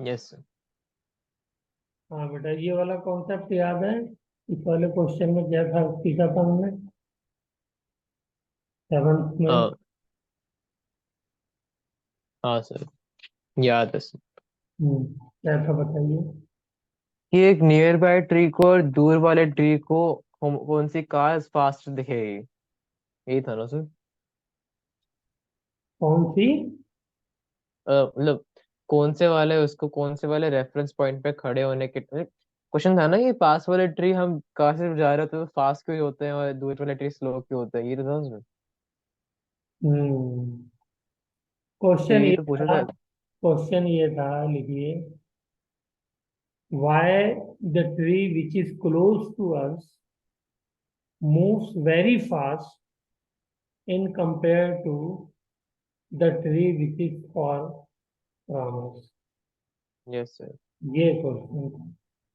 Yes sir. हाँ बेटा, ये वाला कॉन्सेप्ट याद है? इस वाले क्वेश्चन में क्या था, सीखा था हमने सेवन्थ में? हाँ सर, याद है सर। क्या था बताइए। कि एक नियर बाय ट्री को और दूर वाले ट्री को कौन सी कार फास्ट दिखेगी, यही था ना सर? कौन सी? मतलब कौन से वाले रेफरेंस पॉइंट पे खड़े होने के क्वेश्चन था ना कि पास वाले ट्री हम कार से जा रहे होते हैं तो फास्ट क्यों होते हैं और दूर वाले ट्री स्लो क्यों होते हैं, ये तो था उसमें। हम्म तो क्वेश्चन यही ये तो पूछा था था। क्वेश्चन ये था, लिखिए। Why the tree which is close to us moves very fast in compared to the tree which is far from us? Yes sir. ये क्वेश्चन था।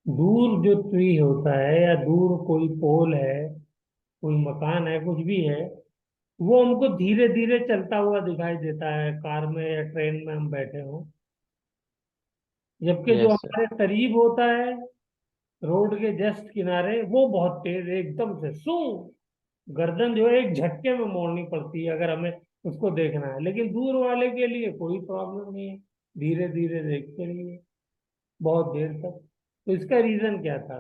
दूर जो ट्री होता है या दूर कोई पोल है, कोई मकान है, कुछ भी है, वो हमको धीरे धीरे चलता हुआ दिखाई देता है कार में या ट्रेन में हम बैठे हों। जबकि जो यस सर। हमारे करीब होता है, रोड के जस्ट किनारे, वो बहुत तेज एकदम से सू गर्दन जो है एक झटके में मोड़नी पड़ती है अगर हमें उसको देखना है। लेकिन दूर वाले के लिए कोई प्रॉब्लम नहीं है, धीरे धीरे देखते रहिए बहुत देर तक। तो इसका रीजन क्या था?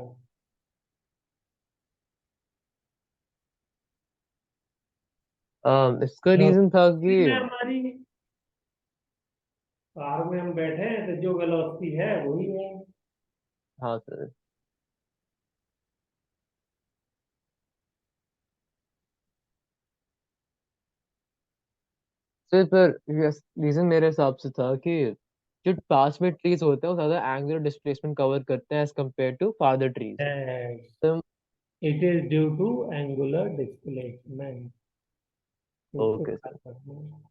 इसका रीजन था वेलोसिटी कि में हमारी, कार में हम बैठे हैं तो जो वेलोसिटी है वही है। हाँ सर। सर पर रीजन मेरे हिसाब से था कि जो पास में ट्रीज होते हैं वो ज्यादा एंगुलर डिस्प्लेसमेंट कवर करते हैं as compare to farther trees. तो it is due to angular displacement. इसको ओके याद सर। रखना है।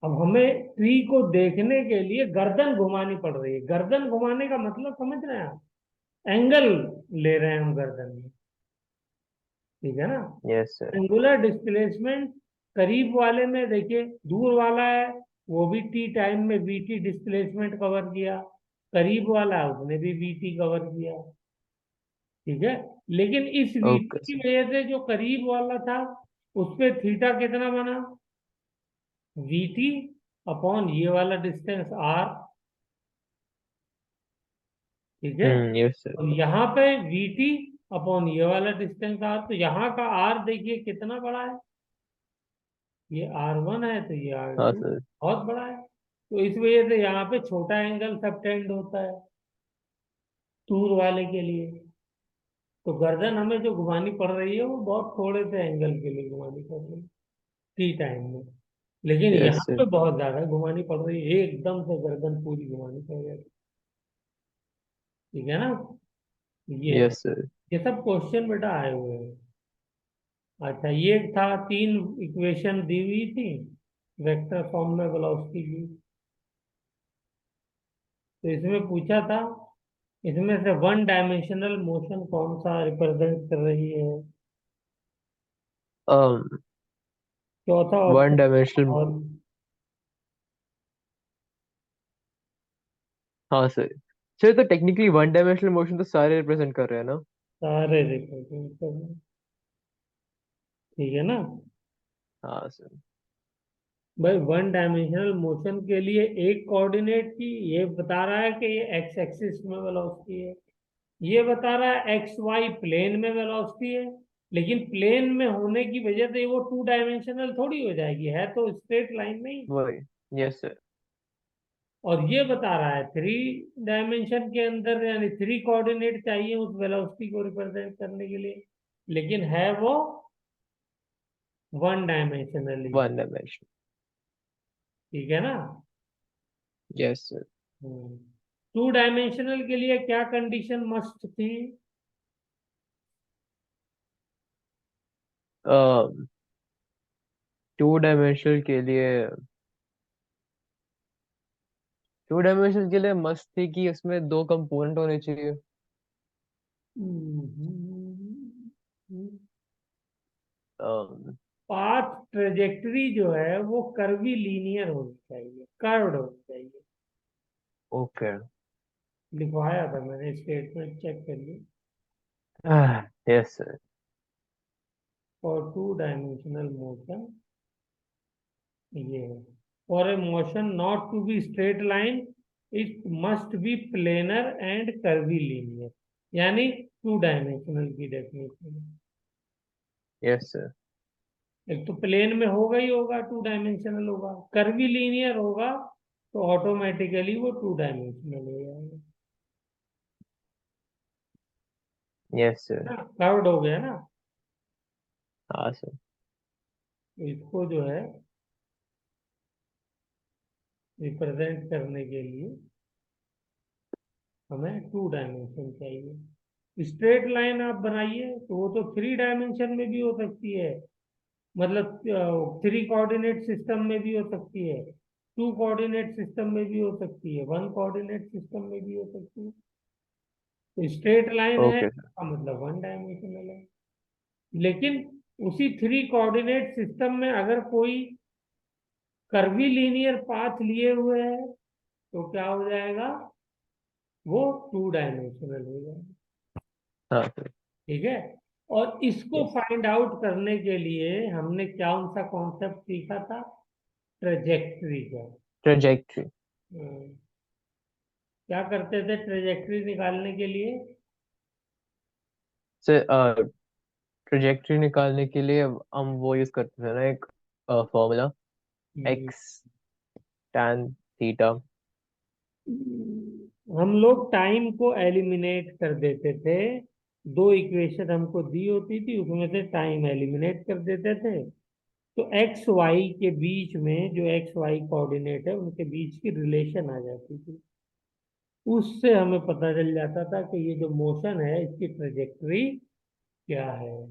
अब हमें ट्री को देखने के लिए गर्दन घुमानी पड़ रही है। गर्दन घुमाने का मतलब समझ रहे हैं आप? एंगल ले रहे हैं हम गर्दन में। ठीक है ना? Yes sir. एंगुलर डिस्प्लेसमेंट करीब वाले में देखिए, दूर वाला है वो भी टी टाइम में वीटी डिस्प्लेसमेंट कवर किया, करीब वाला है उसने भी वीटी कवर किया। ठीक है। लेकिन इस वीटी ओके की सर। वजह से जो करीब वाला था उस पे थीटा कितना बना? वीटी अपॉन ये वाला डिस्टेंस आर। ठीक है। Yes sir. और यहाँ पे वीटी अपॉन ये वाला डिस्टेंस आर, तो यहाँ का आर देखिए कितना बड़ा है। ये R1 है तो ये हाँ R2 सर। बहुत बड़ा है। तो इस वजह से यहाँ पे छोटा एंगल सबटेंड होता है टूर वाले के लिए। तो गर्दन हमें जो घुमानी पड़ रही है वो बहुत थोड़े से एंगल के लिए घुमानी पड़ रही है टी टाइम में। लेकिन यस यहाँ सर। पे बहुत ज्यादा घुमानी पड़ रही है, एकदम से गर्दन पूरी घुमानी पड़ रही है। ठीक है ना? ये है। Yes sir. ये सब क्वेश्चन बेटा आए हुए हैं। अच्छा, ये था, तीन इक्वेशन दी हुई थी वेक्टर फॉर्म में वेलोसिटी की। तो इसमें पूछा था, इसमें से वन डायमेंशनल मोशन कौन सा रिप्रेजेंट कर रही है? चौथा वन ऑप्शन डायमेंशनल। और हाँ सर। सर तो टेक्निकली वन डायमेंशनल मोशन तो सारे रिप्रेजेंट कर रहे हैं ना? सारे रिप्रेजेंट कर रहे हैं। ठीक है ना? हाँ सर। भाई वन डायमेंशनल मोशन के लिए एक कोऑर्डिनेट की ये बता रहा है कि ये एक्स एक्सिस में वेलोसिटी है, ये बता रहा है एक्स वाई प्लेन में वेलोसिटी है। लेकिन प्लेन में होने की वजह से वो टू डायमेंशनल थोड़ी हो जाएगी, है तो स्ट्रेट लाइन में ही। वही। Yes sir. और ये बता रहा है थ्री डायमेंशन के अंदर, यानी थ्री कोऑर्डिनेट चाहिए उस वेलोसिटी को रिप्रेजेंट करने के लिए, लेकिन है वो वन डायमेंशनली। One dimension. ठीक है ना? Yes sir. टू डायमेंशनल के लिए क्या कंडीशन मस्ट थी? टू डायमेंशनल के लिए टू डायमेंशनल के लिए मस्त थी कि उसमें दो कंपोनेंट होने चाहिए। पाथ ट्रेजेक्टरी जो है वो कर्वी लीनियर होनी चाहिए, कर्व्ड होनी चाहिए। ओके। लिखवाया था मैंने, स्टेटमेंट चेक कर ली। Yes sir. For two dimensional motion, ये है, for a motion not to be straight line it must be planar and curvilinear, यानी टू डायमेंशनल की डेफिनेशन। Yes sir. एक तो प्लेन में होगा ही होगा, टू डायमेंशनल होगा, कर्वी लीनियर होगा तो ऑटोमेटिकली वो टू डायमेंशनल हो जाएगा। Yes sir. ना कर्व्ड हो गया ना। हाँ सर। तो इसको जो है रिप्रेजेंट करने के लिए हमें टू डायमेंशन चाहिए। स्ट्रेट लाइन आप बनाइए तो वो तो थ्री डायमेंशन में भी हो सकती है, मतलब थ्री कोऑर्डिनेट सिस्टम में भी हो सकती है, टू कोऑर्डिनेट सिस्टम में भी हो सकती है, वन कोऑर्डिनेट सिस्टम में भी हो सकती है। तो स्ट्रेट लाइन है ओके सर। का मतलब वन डायमेंशनल है। लेकिन उसी थ्री कोऑर्डिनेट सिस्टम में अगर कोई कर्वी लीनियर पाथ लिए हुए है तो क्या हो जाएगा, वो टू डायमेंशनल हो जाएगा। हाँ सर। ठीक है। और इसको यस। फाइंड आउट करने के लिए हमने क्या सा कॉन्सेप्ट सीखा था, ट्रेजेक्ट्री का। ट्रेजेक्ट्री। हम्म, क्या करते थे ट्रेजेक्ट्री निकालने के लिए? सर ट्रेजेक्ट्री निकालने के लिए हम वो यूज करते थे ना, एक फॉर्मूला, हम्म, एक्स टैन थीटा। हम लोग टाइम को एलिमिनेट कर देते थे। दो इक्वेशन हमको दी होती थी, उसमें से टाइम एलिमिनेट कर देते थे, तो एक्स वाई के बीच में जो एक्स वाई कोऑर्डिनेट है उनके बीच की रिलेशन आ जाती थी। उससे हमें पता चल जाता था कि ये जो मोशन है इसकी ट्रेजेक्टरी क्या है। और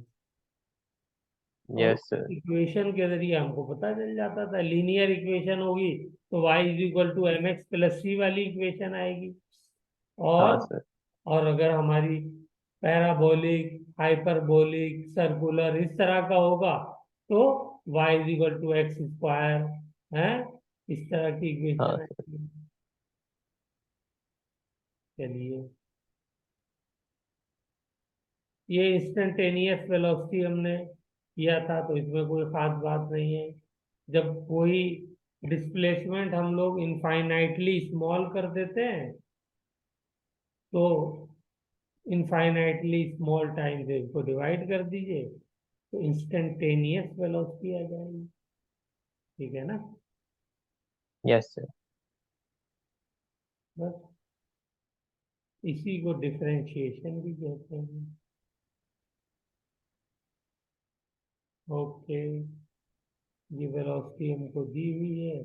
यस सर। इक्वेशन के जरिए हमको पता चल जाता था, लीनियर इक्वेशन होगी तो y is equal to M X plus C वाली इक्वेशन आएगी। हाँ और सर। और अगर हमारी पैराबोलिक, हाइपरबोलिक, सर्कुलर इस तरह का होगा तो y is equal to x square है, इस तरह की हाँ इक्वेशन सर। आएगी। चलिए, ये इंस्टेंटेनियस वेलोसिटी हमने किया था तो इसमें कोई खास बात नहीं है। जब कोई डिस्प्लेसमेंट हम लोग इनफाइनाइटली स्मॉल कर देते हैं तो इनफाइनाइटली स्मॉल टाइम से इसको डिवाइड कर दीजिए तो इंस्टेंटेनियस वेलोसिटी आ जाएगी। ठीक है ना। Yes sir. बस इसी को डिफरेंशिएशन भी कहते हैं। ओके, ये वेलोसिटी हमको दी हुई है।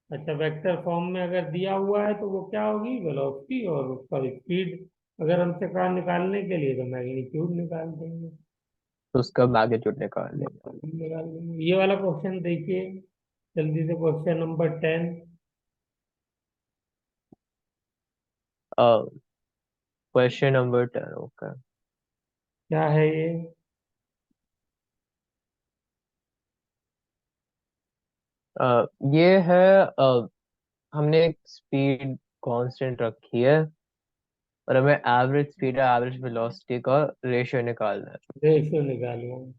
अच्छा, वेक्टर फॉर्म में अगर दिया हुआ है तो वो क्या होगी, वेलोसिटी, और उसका स्पीड अगर हमसे कहा निकालने के लिए तो मैग्नीट्यूड निकाल देंगे। तो उसका मैग्नीट्यूड निकाल लेंगे। निकाल देंगे। ये वाला क्वेश्चन देखिए जल्दी से, question number 10। Question number 10। Okay. क्या है ये? ये है, हमने एक स्पीड कांस्टेंट रखी है और हमें एवरेज स्पीड और एवरेज वेलोसिटी का रेशियो निकालना है। रेशियो निकालना।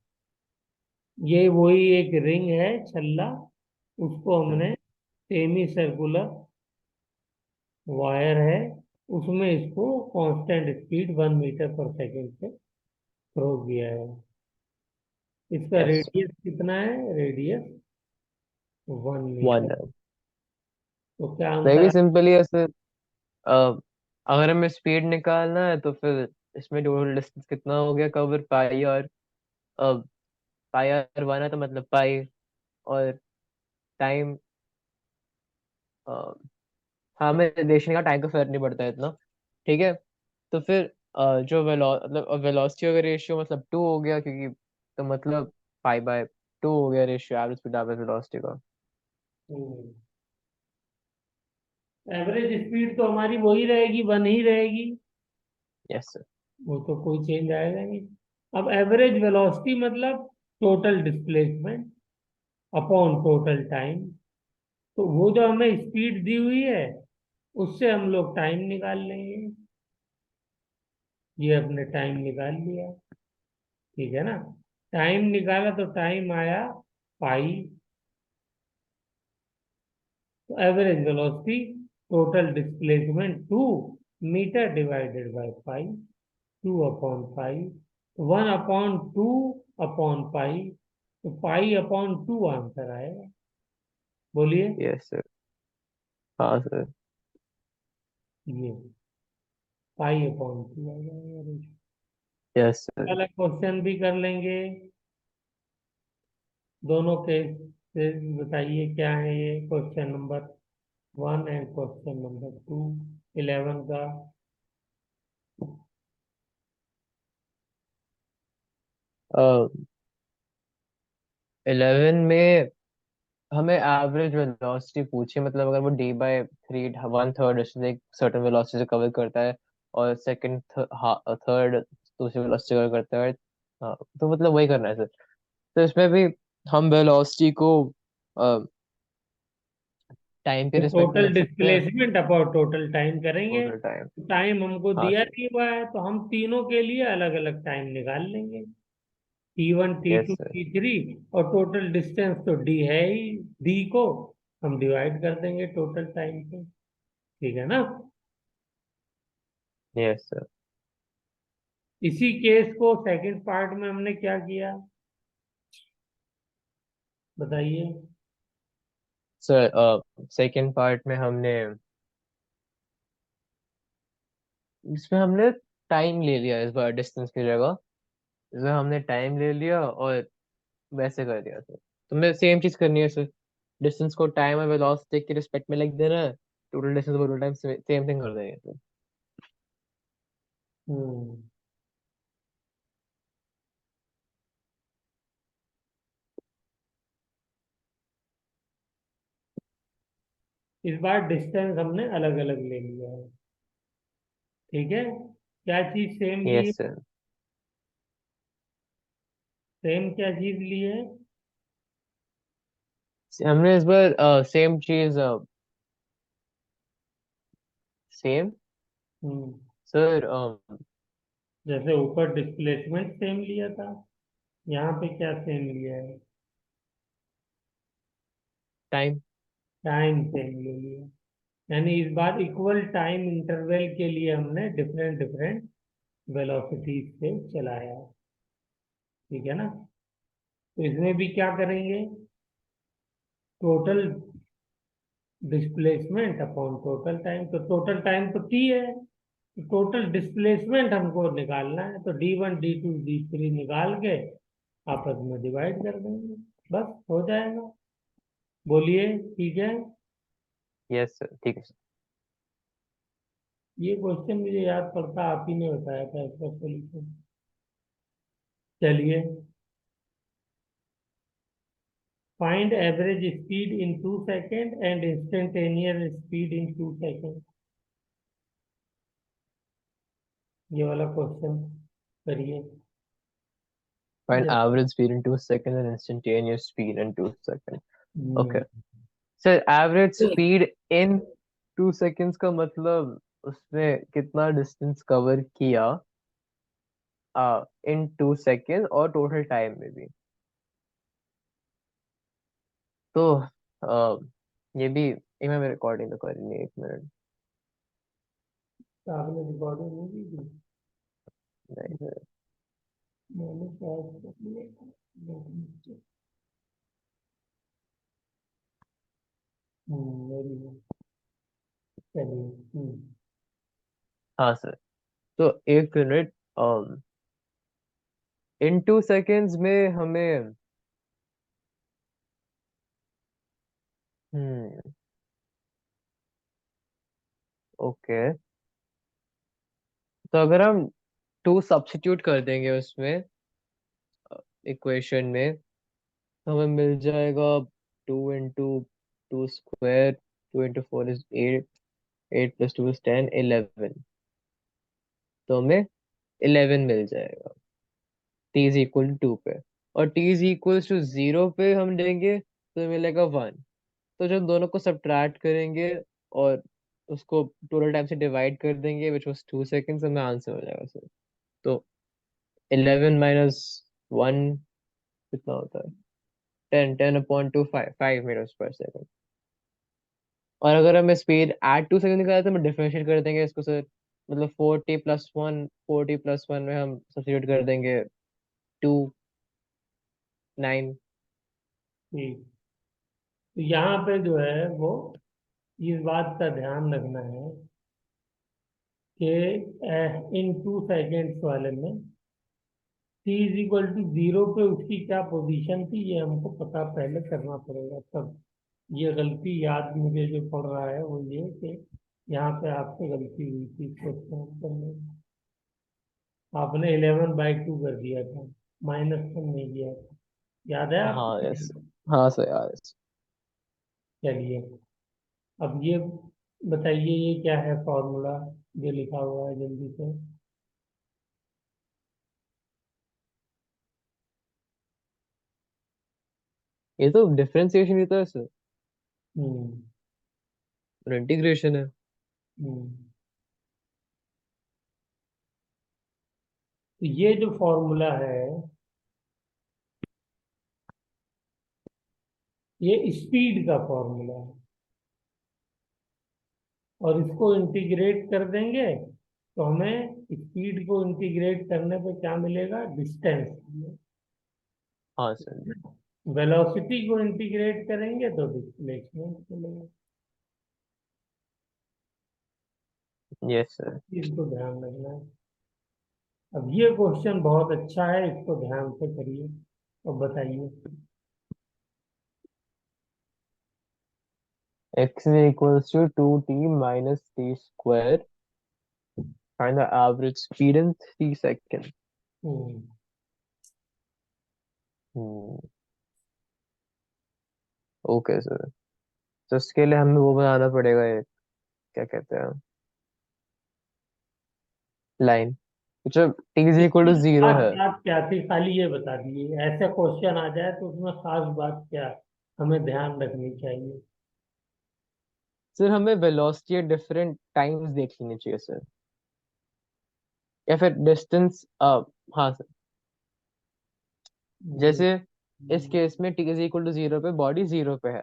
ये वही एक रिंग है, छल्ला, उसको हम्म। हमने सेमी सर्कुलर वायर है, उसमें इसको कांस्टेंट स्पीड 1 मीटर पर सेकेंड से थ्रो किया है। इसका यस। रेडियस कितना है, रेडियस 1 मीटर। वन है। तो क्या वेरी आंसर? सिंपली ऐसे, अगर हमें स्पीड निकालना है तो फिर इसमें टोटल डिस्टेंस कितना हो गया कवर, पाई और पाई और वन है तो मतलब पाई, और टाइम, हाँ हमें देखने का टाइम का फर्क नहीं पड़ता है इतना। ठीक है। तो फिर जो मतलब वेलोसिटी का रेशियो मतलब 2 हो गया, क्योंकि तो मतलब पाई बाय 2 हो गया ratio average speed average velocity का। एवरेज स्पीड तो हमारी वही रहेगी, 1 ही रहेगी, यस सर। वो तो कोई चेंज आएगा नहीं। अब एवरेज वेलोसिटी मतलब total displacement upon total time. तो वो जो हमें स्पीड दी हुई है उससे हम लोग टाइम निकाल लेंगे। ये अपने टाइम निकाल लिया, ठीक है ना। टाइम निकाला तो टाइम आया पाई। तो average velocity, total displacement 2 metre divided by pi, 2/पाई, 1/2/पाई, तो पाई/2 आंसर आएगा। बोलिए। Yes sir. हाँ सर। ये पाई/2 आ जाएगा। Yes sir. वाला क्वेश्चन भी कर लेंगे, दोनों केस से। बताइए क्या है ये, question number 1 and question number 2, 11 का। 11 में हमें एवरेज वेलोसिटी पूछी, मतलब अगर वो d/3 1/3 डिस्टेंस एक सर्टेन वेलोसिटी से कवर करता है, और सेकंड थर्ड दूसरी वेलोसिटी कवर करता है। हाँ, तो मतलब वही करना है सर। तो इसमें भी हम वेलोसिटी को टाइम के तो रिस्पेक्ट में टोटल लिख सकते हैं। डिस्प्लेसमेंट अपॉन टोटल टाइम करेंगे। Total time. टाइम हमको हाँ दिया सर। नहीं हुआ है तो हम तीनों के लिए अलग अलग टाइम निकाल लेंगे। T1 T2 yes sir. T3, और टोटल डिस्टेंस तो डी है ही, डी को हम डिवाइड कर देंगे टोटल टाइम से, ठीक है ना। Yes sir. इसी केस को सेकंड पार्ट में हमने क्या किया, बताइए। सर सेकेंड पार्ट में हमने, इसमें हमने टाइम ले लिया इस बार डिस्टेंस की जगह। इसमें हमने टाइम ले लिया और वैसे कर दिया सर। तो मैं सेम चीज करनी है सर। डिस्टेंस को टाइम और वेलोसिटी के रिस्पेक्ट में लिख देना है। Total distance total time same thing कर देंगे सर। हम्म इस बार डिस्टेंस हमने अलग अलग ले लिया है, ठीक है। क्या चीज सेम ली है, यस सर। सेम क्या चीज ली है। हमने इस बार सेम चीज, सेम हम्म सर। जैसे ऊपर डिस्प्लेसमेंट सेम लिया था, यहाँ पे क्या सेम लिया है, टाइम। टाइम सेम ले लिया। यानी इस बार इक्वल टाइम इंटरवल के लिए हमने डिफरेंट डिफरेंट वेलोसिटीज से चलाया, ठीक है ना। तो इसमें भी क्या करेंगे, total displacement upon total time. तो टोटल टाइम तो टी है, तो टोटल डिस्प्लेसमेंट हमको निकालना है, तो D1 D2 D3 निकाल के आपस में डिवाइड कर देंगे, बस हो जाएगा। बोलिए, ठीक है। यस सर, ठीक है सर। ये क्वेश्चन मुझे याद पड़ता, आप ही ने बताया था इसका सोल्यूशन। चलिए, find average speed in 2 second and instantaneous speed in 2 second. ये वाला क्वेश्चन करिए। Find जब average speed in 2 seconds and instantaneous speed in 2 seconds. Hmm, Okay. Sir average speed in 2 seconds का मतलब उसने कितना डिस्टेंस कवर किया इन 2 seconds, और टोटल टाइम में भी। तो ये भी इमें में रिकॉर्डिंग तो करनी है, 1 मिनट। आपने रिकॉर्डिंग नहीं की थी? नहीं सर। मैंने शायद कर लिया था। Very good. चलिए। हाँ सर। तो 1 मिनट, इन 2 seconds में हमें, ओके, तो अगर हम 2 सब्स्टिट्यूट कर देंगे उसमें इक्वेशन में, तो हमें मिल जाएगा 2 into 2 square, 2 into 4 is 8, 8 + 2 is 10, 11। तो हमें 11 मिल जाएगा t इज इक्वल टू 2 पे। और t इज इक्वल टू 0 पे हम देंगे तो मिलेगा 1। तो जब दोनों को सब्ट्रैक्ट करेंगे और उसको टोटल टाइम से डिवाइड कर देंगे विच वाज 2 सेकेंड्स, हमें आंसर हो जाएगा सर। तो 11 - 1 कितना होता है? 10 अपॉन 2 5 मीटर्स पर सेकेंड। और अगर हमें स्पीड एट 2 सेकेंड निकाले तो हम डिफरेंशिएट कर देंगे इसको सर। मतलब 40 + 1 में हम सब्स्टिट्यूट कर देंगे 2 9। ठीक। तो यहाँ पे जो है वो इस बात का ध्यान रखना है कि इन 2 सेकेंड्स वाले में t = 0 पे उसकी क्या पोजीशन थी, ये हमको पता पहले करना पड़ेगा तब। ये गलती याद मुझे जो पड़ रहा है वो ये कि यहाँ पे आपसे गलती हुई थी क्वेश्चन आंसर में। आपने 11/2 कर दिया था, -1 नहीं किया था। याद है हाँ आपको? यस। हाँ सर यार yes। चलिए, अब ये बताइए ये क्या है फॉर्मूला जो लिखा हुआ है, जल्दी से। ये तो डिफरेंशिएशन ही तो है सर, हम्म। और इंटीग्रेशन है। हम्म। तो ये जो फॉर्मूला है ये स्पीड का फॉर्मूला है, और इसको इंटीग्रेट कर देंगे तो हमें स्पीड को इंटीग्रेट करने पे क्या मिलेगा? डिस्टेंस। हाँ सर। वेलोसिटी को इंटीग्रेट करेंगे तो डिस्प्लेसमेंट मिलेगा। Yes sir. इसको ध्यान रखना है। अब ये क्वेश्चन बहुत अच्छा है, इसको ध्यान से करिए और बताइए। x is equals to 2t minus t square. Find the average speed in 3 seconds. Hmm. Hmm. Okay sir. तो इसके लिए हमें वो बनाना पड़ेगा, एक क्या कहते हैं, लाइन। जब t इज इक्वल टू इसमें जीरो खास है। बात क्या थी, खाली ये बता दीजिए। ऐसा क्वेश्चन आ जाए तो उसमें खास बात क्या हमें ध्यान रखनी चाहिए? सर हमें वेलोसिटी एट डिफरेंट टाइम्स देख लेनी चाहिए सर, या फिर डिस्टेंस। हाँ सर। हम्म। जैसे इस केस में t is equal to zero पे बॉडी जीरो पे है,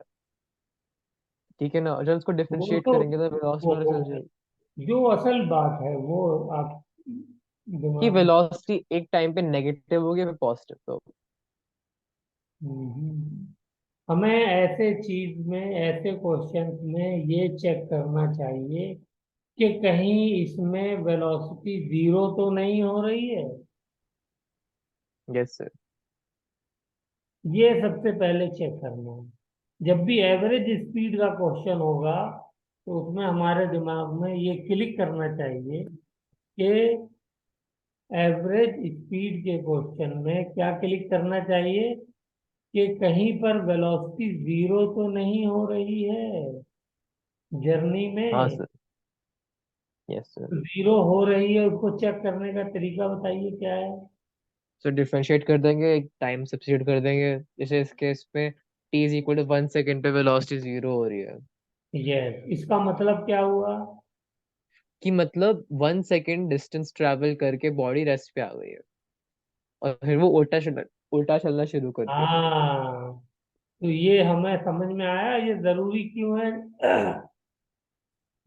ठीक है ना, और जब उसको वो डिफरेंशिएट तो करेंगे तो वेलोसिटी पता चल जाएगी जो असल बात है वो आप कि दिमाग में। वेलोसिटी एक टाइम पे नेगेटिव होगी फिर पॉजिटिव तो। हम्म। हमें ऐसे चीज में, ऐसे क्वेश्चन में ये चेक करना चाहिए कि कहीं इसमें वेलोसिटी जीरो तो नहीं हो रही है। Yes sir. ये सबसे पहले चेक करना है। जब भी एवरेज स्पीड का क्वेश्चन होगा तो उसमें हमारे दिमाग में ये क्लिक करना चाहिए कि एवरेज स्पीड के क्वेश्चन में क्या क्लिक करना चाहिए कि कहीं पर वेलोसिटी जीरो तो नहीं हो रही है जर्नी हाँ में। सर। Yes sir. जीरो हो रही है, उसको चेक करने का तरीका बताइए क्या है? सो डिफरेंशिएट कर देंगे, एक टाइम सब्स्टिट्यूट कर देंगे। जैसे इस केस में t is equal to 1 second पे वेलोसिटी जीरो हो रही है, यस, इसका मतलब क्या हुआ? कि मतलब 1 सेकेंड डिस्टेंस ट्रैवल करके बॉडी रेस्ट पे आ गई है, और फिर वो उल्टा चलना शुरू कर देगी। हाँ, तो ये हमें समझ में आया ये जरूरी क्यों है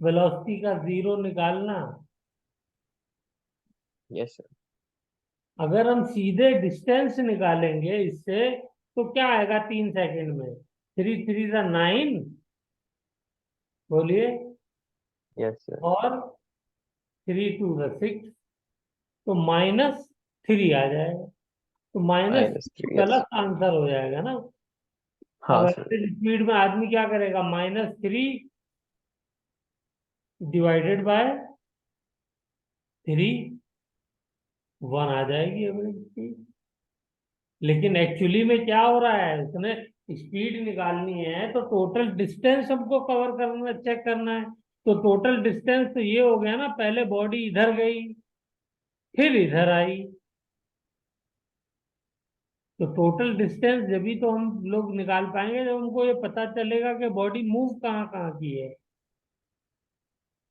वेलोसिटी का जीरो निकालना। Yes sir. अगर हम सीधे डिस्टेंस निकालेंगे इससे तो क्या आएगा 3 सेकंड में? 3 3 9, बोलिए। Yes sir. और 3 2 6, तो -3 आ जाएगा। तो -3। -3 यस। गलत आंसर हो जाएगा ना। अब हाँ सर। एवरेज स्पीड में आदमी क्या करेगा? -3 / 3, 1 आ जाएगी एवरेज स्पीड। लेकिन एक्चुअली में क्या हो रहा है, उसने स्पीड निकालनी है तो टोटल डिस्टेंस हमको कवर करना, चेक करना है। तो टोटल डिस्टेंस तो ये हो गया ना, पहले बॉडी इधर गई फिर इधर आई, तो टोटल डिस्टेंस जब भी तो हम लोग निकाल पाएंगे जब हमको ये पता चलेगा कि बॉडी मूव कहाँ कहाँ की है।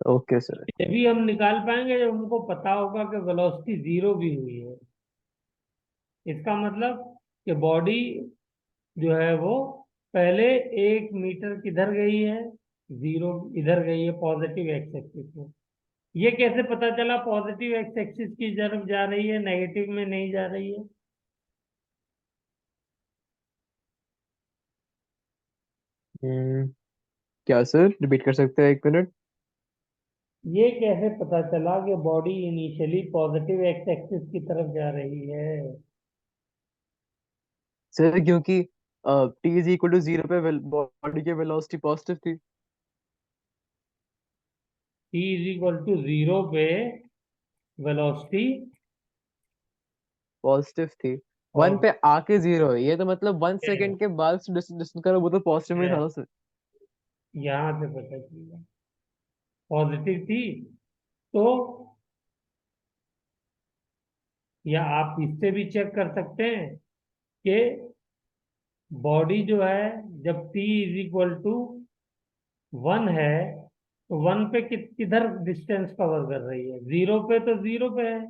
Okay sir. तभी हम निकाल पाएंगे जब हमको पता होगा कि वेलोसिटी जीरो भी हुई है। इसका मतलब कि बॉडी जो है वो पहले 1 मीटर किधर गई है, जीरो इधर गई है पॉजिटिव एक्स एक्सिस में। ये कैसे पता चला पॉजिटिव एक्स एक्सिस की तरफ जा रही है, नेगेटिव में नहीं जा रही है? हम्म, क्या सर, रिपीट कर सकते हैं 1 मिनट? ये कैसे पता चला कि body initially positive x axis की तरफ जा रही है? सर क्योंकि t is equal to zero पे बॉडी की वेलोसिटी पॉजिटिव थी। T is equal to zero पे वेलोसिटी पॉजिटिव थी। वन और पे आके जीरो है, ये तो मतलब 1 सेकेंड के बाद डिस्टेंस करो वो तो पॉजिटिव में था सर। यहाँ से पता चला पॉजिटिव थी। तो या आप इससे भी चेक कर सकते हैं कि बॉडी जो है जब t is equal to one है तो वन पे किधर डिस्टेंस कवर कर रही है? जीरो पे तो जीरो पे है,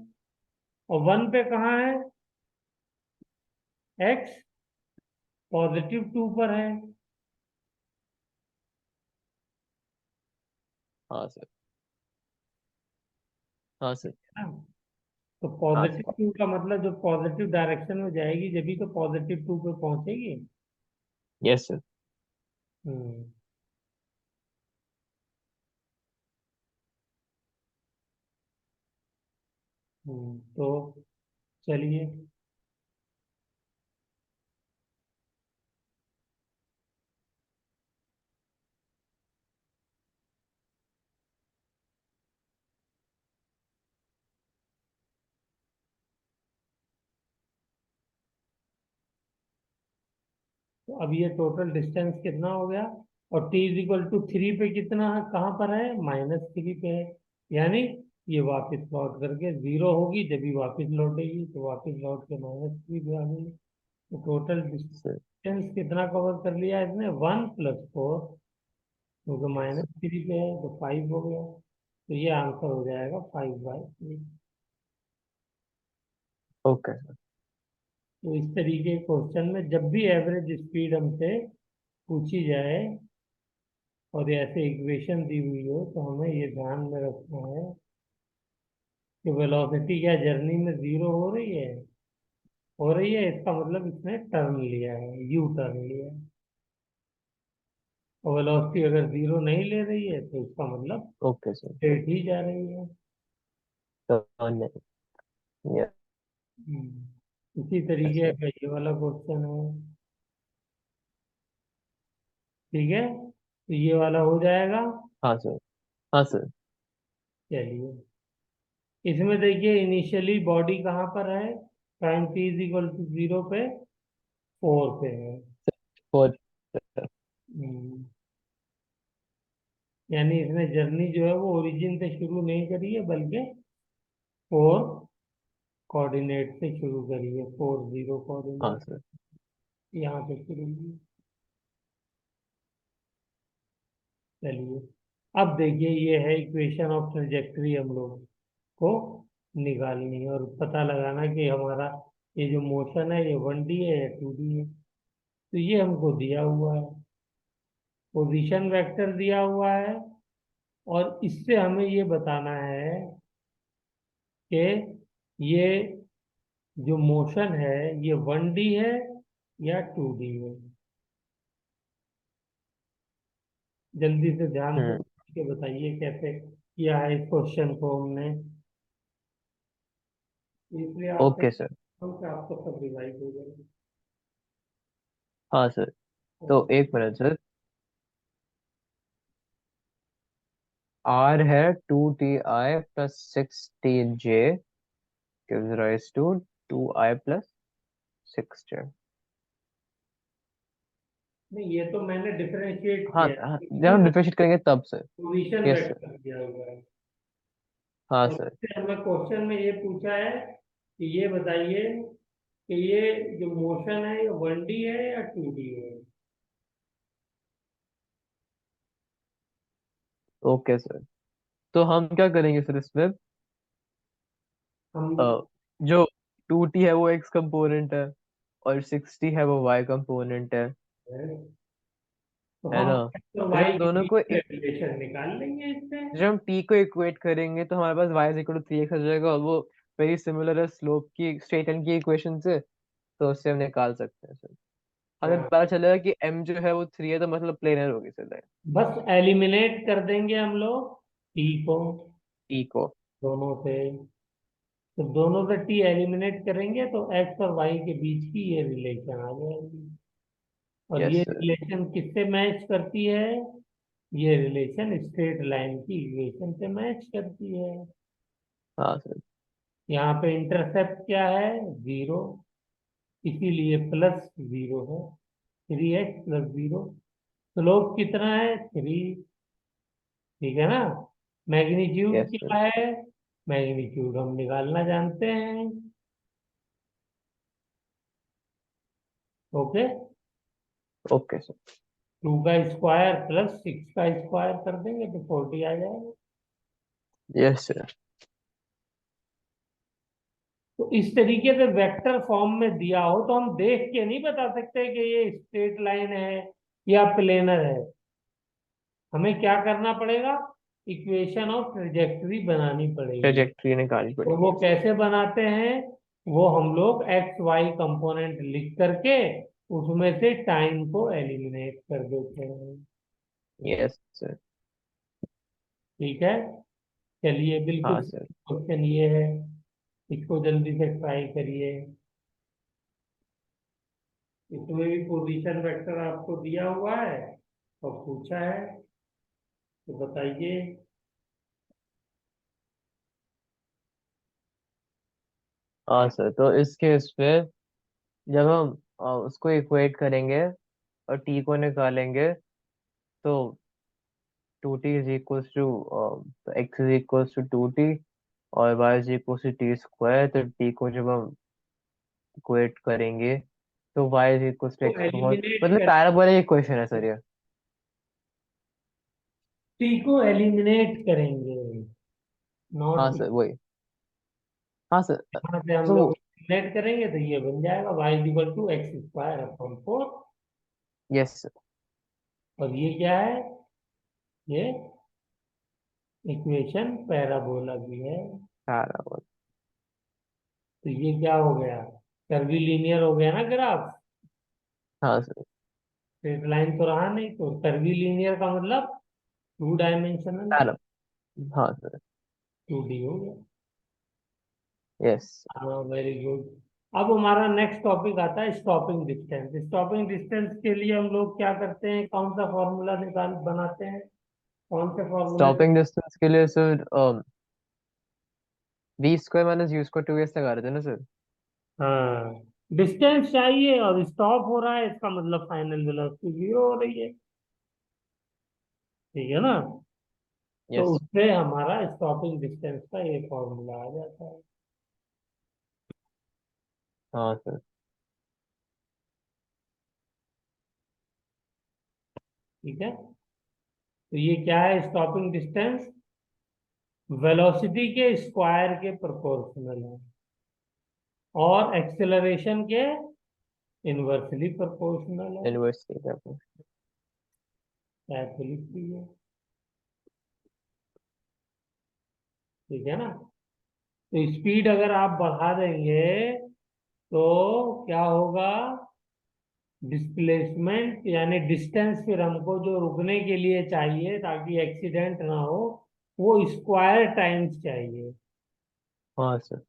और वन पे कहाँ है? एक्स पॉजिटिव टू पर है। हाँ सर। हाँ सर। ना? तो हाँ पॉजिटिव सर। टू का मतलब जो पॉजिटिव डायरेक्शन में जाएगी जब भी तो पॉजिटिव टू पे पहुंचेगी। Yes sir. हम्म। तो चलिए। तो अब ये टोटल डिस्टेंस कितना हो गया? और t is equal to three पे कितना है, कहाँ पर है? -3 पे है। यानी ये वापस लौट करके जीरो होगी जब भी वापस लौटेगी, तो वापस लौट के -3 पे आ गई। तो टोटल सर। डिस्टेंस कितना कवर कर लिया इसने? 1 + 4, क्योंकि -3 पे है तो 5 हो गया। तो ये आंसर हो जाएगा 5/3। Okay sir. तो इस तरीके के क्वेश्चन में जब भी एवरेज स्पीड हमसे पूछी जाए और ऐसे इक्वेशन दी हुई हो तो हमें ये ध्यान में रखना है कि वेलोसिटी क्या जर्नी में जीरो हो रही है? हो रही है, इसका मतलब इसने टर्न लिया है, यू टर्न लिया है। और वेलोसिटी अगर जीरो नहीं ले रही है तो इसका मतलब ओके सर। स्ट्रेट ही जा रही है। तो नहीं। यस इसी तरीके सर। का ये वाला क्वेश्चन है। ठीक है, तो ये वाला हो जाएगा। हाँ सर। हाँ सर। चलिए, इसमें देखिए इनिशियली बॉडी कहाँ पर है? Time t is equal to zero पे 4 पे है। फोर। हम्म, यानी इसने जर्नी जो है वो ओरिजिन से शुरू नहीं करी है बल्कि 4 कोऑर्डिनेट से शुरू करी है, 4 0 हाँ कोऑर्डिनेट सर। यहाँ से शुरू की। चलिए, अब देखिए ये है इक्वेशन ऑफ ट्रेजेक्टरी, हम लोग को निकालनी है और पता लगाना कि हमारा ये जो मोशन है ये 1D है या 2D है। तो ये हमको दिया हुआ है, पोजीशन वेक्टर दिया हुआ है, और इससे हमें ये बताना है कि ये जो मोशन है ये 1D है या 2D है। जल्दी से ध्यान से हम्म। के बताइए कैसे किया है इस क्वेश्चन को हमने। इसलिए आपसे ओके सर। आपको सब रिवाइज हो जाएगा। हाँ सर। तो ओके। 1 minute sir. आर है 2ti + 6tj gives rise to 2i + 6j। नहीं, ये तो मैंने डिफरेंशिएट हाँ किया हाँ, है, जब इसमें हम ना डिफरेंशिएट करेंगे तब sir. Position yes sir. Vector दिया हुआ है। हाँ और सर। इससे हमें क्वेश्चन में ये पूछा है कि ये बताइए कि ये जो मोशन है ये 1D है या 2D है। ओके सर, तो हम क्या करेंगे सर इसमें? हम अ, जो 2t है वो x कंपोनेंट है, और 60 है वो y कंपोनेंट तो है हम ना? एक्स और तो जब वाई हम के दोनों बीच को में रिलेशन निकाल लेंगे इससे। जब हम t को इक्वेट करेंगे तो हमारे पास y is equal to 3x आ जाएगा, और वो वेरी सिमिलर है स्लोप की स्ट्रेट लाइन की इक्वेशन से। तो उससे हम निकाल सकते हैं सर। हमें हाँ, पता चलेगा कि m जो है वो 3 है, तो मतलब प्लेनर होगी सर लाइन बस एलिमिनेट कर देंगे हम लोग टी को t को। दोनों से। तो दोनों से टी एलिमिनेट करेंगे तो एक्स और वाई के बीच की ये रिलेशन आ जाएगी। और यस ये सर। रिलेशन किससे मैच करती है? ये रिलेशन स्ट्रेट लाइन की इक्वेशन से मैच करती है। हाँ सर। यहाँ पे इंटरसेप्ट क्या है? जीरो, इसीलिए प्लस जीरो है। 3x + 0। स्लोप कितना है? 3। ठीक है ना? Magnitude yes sir. क्या है? मैग्नीट्यूड हम निकालना जानते हैं। ओके। Okay sir. 2 का स्क्वायर प्लस 6 का स्क्वायर कर देंगे तो 40 आ जाएगा। Yes sir. तो इस तरीके से वेक्टर फॉर्म में दिया हो तो हम देख के नहीं बता सकते कि ये स्ट्रेट लाइन है या प्लेनर है। हमें क्या करना पड़ेगा? इक्वेशन ऑफ ट्रेजेक्टरी बनानी पड़ेगी। ट्रेजेक्ट्री निकालनी तो पड़ेगी वो yes, कैसे बनाते हैं? वो हम लोग एक्स वाई कंपोनेंट लिख करके उसमें से टाइम को एलिमिनेट कर देते हैं। Yes sir. ठीक है। चलिए, बिल्कुल हाँ सर। क्वेश्चन ये है, इसको जल्दी से ट्राई करिए। इसमें भी पोजीशन वेक्टर आपको दिया हुआ है और पूछा है, तो बताइए। हाँ सर, तो इस केस पे जब हम उसको इक्वेट करेंगे और t को निकालेंगे, तो 2t is equals to x is equals to 2t, और y is equals to t square. तो t को जब हम इक्वेट करेंगे तो y इज इक्वल्स टू तो x, बहुत एलिमिनेट मतलब कर, पैराबोलिक इक्वेशन है सर ये। टी को एलिमिनेट करेंगे, हाँ नॉट। सर वही। हाँ सर। यहाँ से हम लोग तो एलिमिनेट करेंगे तो ये बन जाएगा y = x² / 4। Yes sir. और ये क्या है? ये इक्वेशन पैराबोला की है। पैराबोलिक। तो ये क्या हो गया? कर्वी लीनियर हो गया ना ग्राफ। हाँ सर। स्ट्रेट लाइन तो रहा नहीं, तो कर्वी लीनियर का मतलब 2 डायमेंशनल। पैरा। हाँ सर। 2D हो गया। यस। हाँ, वेरी गुड। अब हमारा नेक्स्ट टॉपिक आता है स्टॉपिंग डिस्टेंस। स्टॉपिंग डिस्टेंस के लिए हम लोग क्या करते हैं? कौन सा फॉर्मूला निकाल बनाते हैं? कौन से फॉर्मूले से? स्टॉपिंग डिस्टेंस के लिए सर v² - u² 2s लगा रहे थे ना सर। हाँ, डिस्टेंस चाहिए और स्टॉप हो रहा है, इसका मतलब फाइनल वेलोसिटी 0 हो रही है। ठीक है ना? तो यस। उससे हमारा स्टॉपिंग डिस्टेंस का ये फॉर्मूला आ जाता है। हाँ सर। ठीक है। तो ये क्या है? स्टॉपिंग डिस्टेंस वेलोसिटी के स्क्वायर के प्रोपोर्शनल है और एक्सेलरेशन के इनवर्सली प्रोपोर्शनल है। यूनिवर्सिटी का अपना। ऐसे लिखती है। ठीक है ना? तो स्पीड अगर आप बढ़ा देंगे तो क्या होगा? डिस्प्लेसमेंट यानी डिस्टेंस फिर हमको जो रुकने के लिए चाहिए ताकि एक्सीडेंट ना हो, वो स्क्वायर टाइम्स चाहिए। हाँ सर।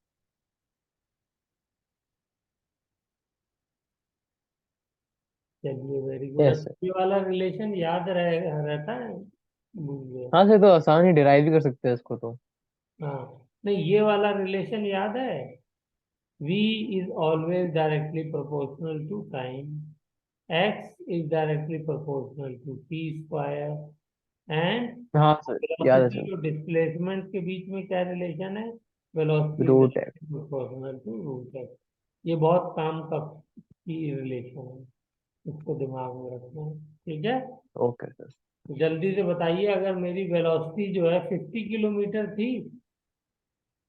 चलिए, वेरी गुड। Yes sir. अच्छा, ये वाला रिलेशन याद रहता है मुझे। हाँ सर, तो आसान ही डिराइव भी कर सकते हैं इसको तो। हाँ, नहीं, ये वाला रिलेशन याद है। v is always directly proportional to time, x is directly proportional to t² and हाँ सर, याद है वेलोसिटी सर। और डिस्प्लेसमेंट के बीच में क्या रिलेशन है? वेलोसिटी इज रूट है। Directly proportional to root x. ये बहुत काम का की रिलेशन है, इसको दिमाग में रखना है। ठीक है, ओके सर। तो जल्दी से बताइए, अगर मेरी वेलोसिटी जो है 50 किलोमीटर थी,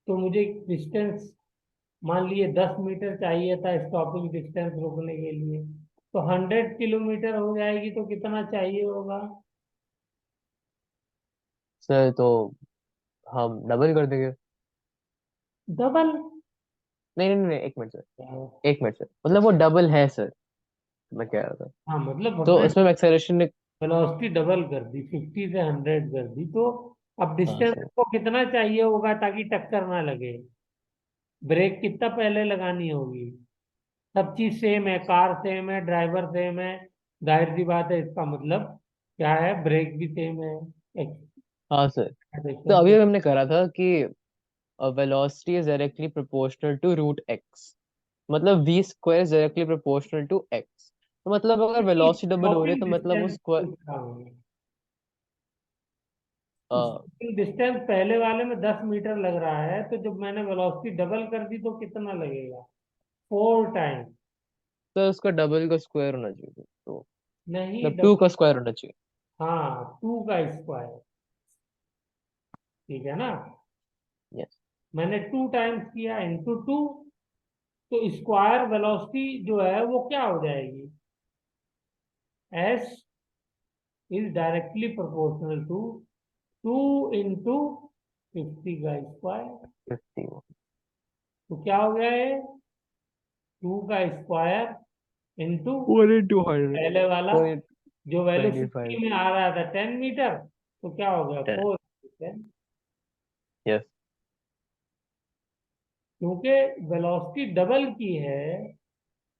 तो मुझे डिस्टेंस मान लिए 10 मीटर चाहिए था स्टॉपिंग डिस्टेंस रोकने के लिए, तो 100 किलोमीटर हो जाएगी तो कितना चाहिए होगा? सर तो हम डबल कर देंगे। डबल? नहीं नहीं नहीं, एक मिनट सर, एक मिनट सर, मतलब वो डबल है सर, मैं कह रहा था। हाँ, मतलब तो हमने उसमें एक्सेलरेशन ने। वेलोसिटी डबल कर दी, 50 से 100 कर दी, तो अब हाँ डिस्टेंस सर। को कितना चाहिए होगा ताकि टक्कर ना लगे? ब्रेक कितना पहले लगानी होगी? सब चीज सेम है, कार सेम है, ड्राइवर सेम है, जाहिर सी बात है इसका मतलब क्या है, ब्रेक भी सेम है, हाँ सर। तो एक्सेलरेशन अभी तो। हमने करा था कि velocity is directly proportional to root X, मतलब V square is directly proportional to X. तो मतलब अगर वेलोसिटी डबल हो रही है स्टॉपिंग तो मतलब वो डिस्टेंस स्क्वायर। पूछ रहा हूँ। स्टॉपिंग डिस्टेंस पहले वाले में 10 मीटर लग रहा है, तो जब मैंने वेलोसिटी डबल कर दी तो कितना लगेगा? 4 टाइम। तो उसका डबल का स्क्वायर होना चाहिए, तो नहीं, मतलब टू डबल। का स्क्वायर होना चाहिए। हाँ, 2 का स्क्वायर। ठीक है ना? यस। मैंने 2 टाइम्स किया इंटू 2, तो स्क्वायर वेलोसिटी जो है वो क्या हो जाएगी? S is directly proportional to 2 into 50 का स्क्वायर। 50। तो क्या हो गया ये? 2 का स्क्वायर इंटू 4 into 100। पहले वाला, फोर इंटू जो वैल्यू 25। 50 में आ रहा था 10 मीटर, तो क्या हो गया? 4 10। यस। क्योंकि वेलोसिटी डबल की है,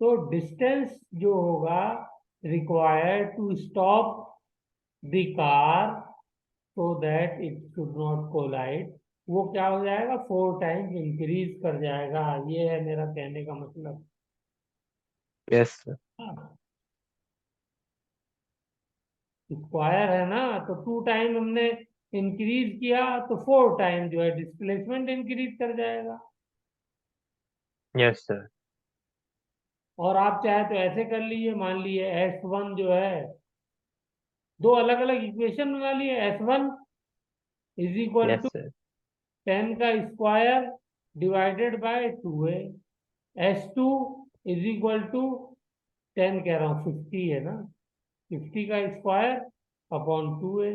तो डिस्टेंस जो होगा required to stop the car so that it should not collide, वो क्या हो जाएगा? 4 टाइम्स इंक्रीज कर जाएगा। ये है मेरा कहने का मतलब। यस। हाँ, स्क्वायर है ना, तो 2 टाइम हमने इंक्रीज किया, तो 4 टाइम जो है डिस्प्लेसमेंट इंक्रीज कर जाएगा। Yes sir. और आप चाहे तो ऐसे कर लीजिए, मान लीजिए S1 जो है, दो अलग अलग इक्वेशन बना लिए। S1 is equal yes to sir. 10 का square divided by 2a। S2 is equal to 10 कह रहा हूँ, 50 है ना, 50 का स्क्वायर अपॉन 2a।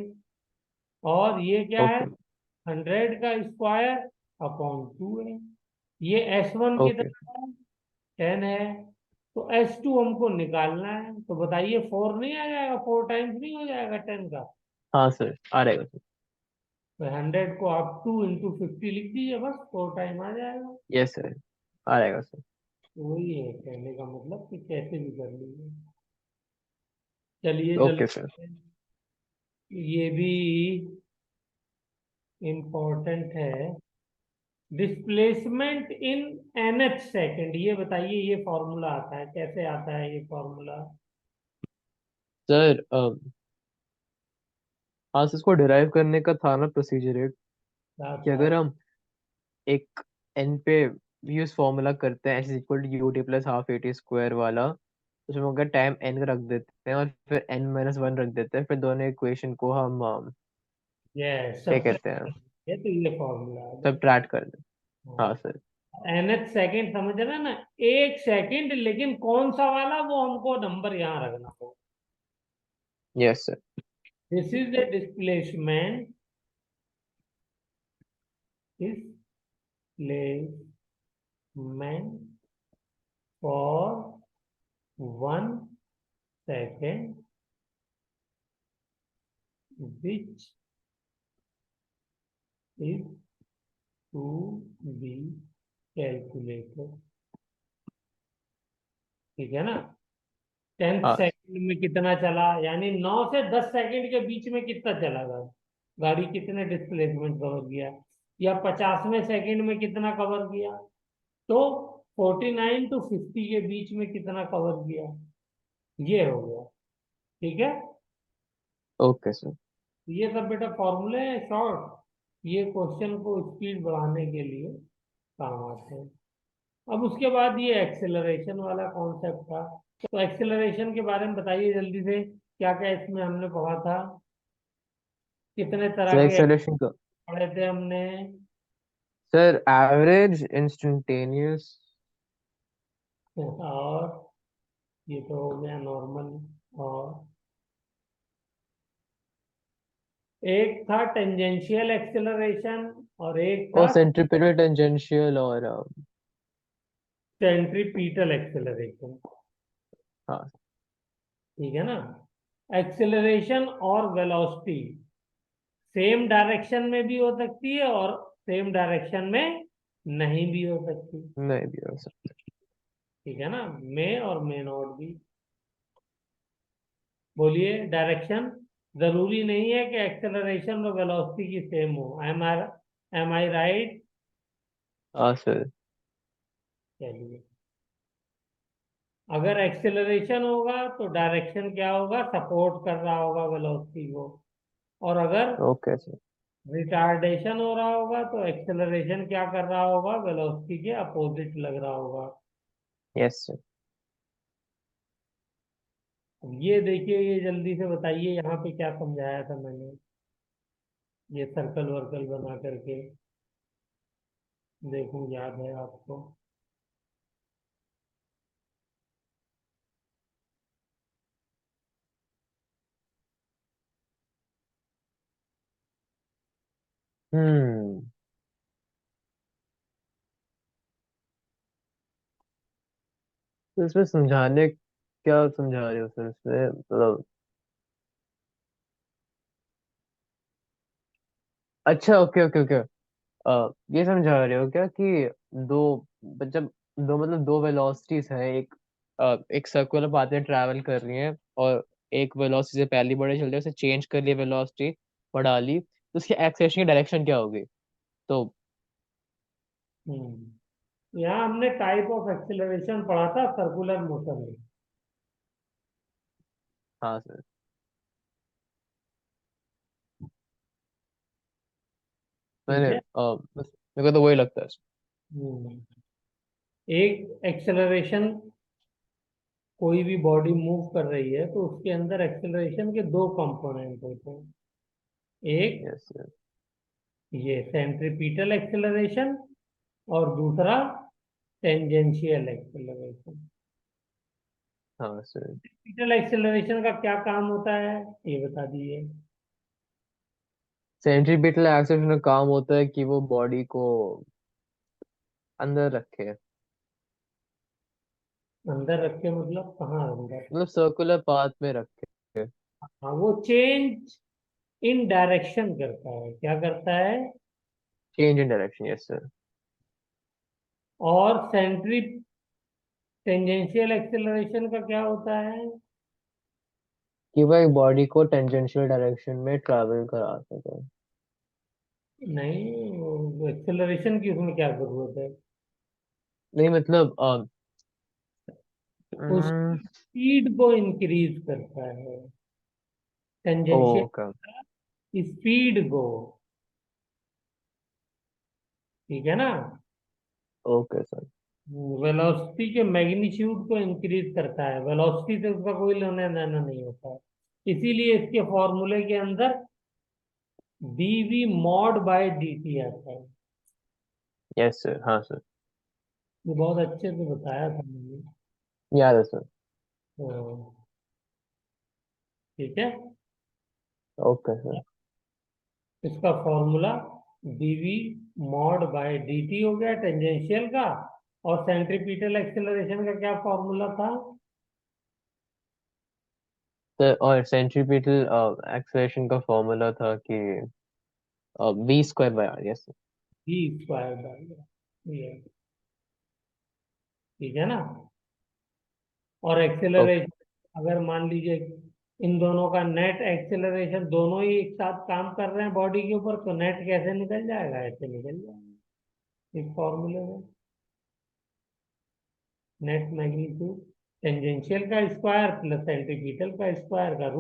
और ये क्या है? ओके। 100 का स्क्वायर अपॉन 2a। ये S1 ओके। कितना है? 10 है। तो S2 हमको निकालना है, तो बताइए 4 नहीं आ जाएगा? 4 टाइम्स नहीं हो जाएगा 10 का? हाँ सर, आ रहेगा सर। तो 100 को आप 2 इंटू 50 लिख दीजिए, बस 4 टाइम आ जाएगा। यस सर, आ रहेगा सर। तो वही है कहने का मतलब कि कैसे भी कर लीजिए। चलिए ओके सर। चलिए, ये भी इम्पोर्टेंट है। डिस्प्लेसमेंट इन nth सेकंड, ये बताइए, ये फॉर्मूला आता है, कैसे आता है ये फॉर्मूला? सर हाँ सर, इसको डिराइव करने का था ना प्रोसीजर एक, क्या कि था? अगर हम एक एन पे यूज फॉर्मूला करते हैं, h is equal to u t plus half a t square वाला, उसमें अगर टाइम एन का रख देते हैं और फिर n-1 रख देते हैं, फिर दोनों इक्वेशन को हम ये क्या सब कहते हैं, है, तो ये फॉर्मूला आ सब गया। ट्रैक कर दें। हाँ सर। nth सेकंड समझ रहे हैं ना? 1 सेकंड, लेकिन कौन सा वाला वो हमको नंबर यहाँ रखना होगा। Yes sir. This is the displacement, displacement for 1 second which is to be calculated. ठीक है ना? टेंथ हाँ सेकंड में कितना चला, यानी 9 से 10 सेकंड के बीच में कितना चला गाड़ी, कितने डिस्प्लेसमेंट कवर किया, या 50वें सेकंड में कितना कवर किया, तो 49 to 50 के बीच में कितना कवर किया, ये हो गया। ठीक है? Okay sir. तो ये सब बेटा फॉर्मूले हैं शॉर्ट, ये क्वेश्चन को स्पीड बढ़ाने के लिए काम आते हैं। अब उसके बाद ये एक्सेलरेशन वाला कॉन्सेप्ट था। तो एक्सेलरेशन के बारे में बताइए जल्दी से, क्या क्या इसमें हमने पढ़ा था, कितने तरह सर के एक्सेलरेशन का, पढ़े थे हमने। Sir average, instantaneous. और ये तो हो गया नॉर्मल। और एक था टेंजेंशियल एक्सेलरेशन और एक और था सेंट्रीपिटल, टेंजेंशियल और सेंट्रीपीटल एक्सेलरेशन। हाँ। ठीक है ना। एक्सेलरेशन और वेलोसिटी सेम डायरेक्शन में भी हो सकती है और सेम डायरेक्शन में नहीं भी हो सकती। नहीं भी हो सकता। ठीक है ना, मे और मे नॉट भी। बोलिए, डायरेक्शन जरूरी नहीं है कि एक्सेलरेशन और वेलोसिटी की सेम हो। एम आई राइट? हाँ सर। चलिए, अगर एक्सेलरेशन होगा तो डायरेक्शन क्या होगा, सपोर्ट कर रहा होगा वेलोसिटी को। और अगर ओके सर। रिटार्डेशन हो रहा होगा तो एक्सेलरेशन क्या कर रहा होगा, वेलोसिटी के अपोजिट लग रहा होगा। Yes sir. अब ये देखिए, ये जल्दी से बताइए यहाँ पे क्या समझाया था मैंने, ये सर्कल वर्कल बना करके। देखूं याद है आपको। हम्म। तो इसमें समझाने, क्या समझा रहे हो सर इसमें, मतलब? अच्छा, ओके ओके ओके। ये समझा रहे हो क्या कि दो, जब दो, मतलब दो वेलोसिटीज हैं, एक सर्कुलर पाथ में ट्रैवल कर रही हैं, और एक वेलोसिटी से पहली बढ़े चल रही है, उसे चेंज कर लिया, वेलोसिटी बढ़ा ली, तो उसकी एक्सेलरेशन की डायरेक्शन क्या होगी? तो यहाँ हमने टाइप ऑफ एक्सेलरेशन पढ़ा था सर्कुलर मोशन में। हाँ सर। ठीक मैंने है। मेरे को तो वही लगता है। हम्म, एक एक्सेलरेशन, कोई भी बॉडी मूव कर रही है तो उसके अंदर एक्सेलरेशन के दो कंपोनेंट होते हैं। एक यस सर। ये सेंट्रीपिटल एक्सेलरेशन और दूसरा टेंजेंशियल एक्सेलरेशन। हाँ सर। सेंट्रीपिटल एक्सेलरेशन का क्या काम होता है, ये बता दीजिए। सेंट्रीपिटल एक्सेलरेशन का काम होता है कि वो बॉडी को अंदर रखे, अंदर रखे मतलब कहाँ अंदर? मतलब सर्कुलर पाथ में रखे। हाँ, वो चेंज इन डायरेक्शन करता है। क्या करता है? Change in direction, yes sir. और सेंट्री टेंजेंशियल एक्सेलरेशन का क्या होता है? कि वो एक बॉडी को टेंजेंशियल डायरेक्शन में ट्रैवल करा सके। नहीं, एक्सेलरेशन की उसमें क्या जरूरत है? नहीं मतलब उसकी स्पीड को इंक्रीज करता है, टेंजेंशियल ओके स्पीड को। ठीक है ना। Okay sir. वेलोसिटी के मैग्नीट्यूड को इंक्रीज करता है, वेलोसिटी से उसका कोई लेना देना नहीं होता है। इसीलिए इसके फॉर्मूले के अंदर डीवी मॉड बाय डीटी आता है। यस सर, हाँ सर। ये बहुत अच्छे से बताया था मैंने। याद है सर। तो ठीक है, ओके सर। इसका formula d v mod by d t हो गया टेंजेंशियल का। और सेंट्रीपिटल एक्सेलरेशन का क्या फॉर्मूला था? सर और सेंट्रीपिटल एक्सेलरेशन का फॉर्मूला था कि v square by r, yes sir. V square by, ये ठीक है ना। और ओके एक्सेलरेशन, अगर मान लीजिए इन दोनों का नेट एक्सेलरेशन दोनों ही एक साथ काम कर रहे हैं बॉडी के ऊपर, तो नेट कैसे निकल जाएगा, ऐसे निकल जाएगा इस फॉर्मूले में। नेट मैग्नीट्यूड टेंजेंशियल का स्क्वायर प्लस सेंट्रीपिटल का स्क्वायर का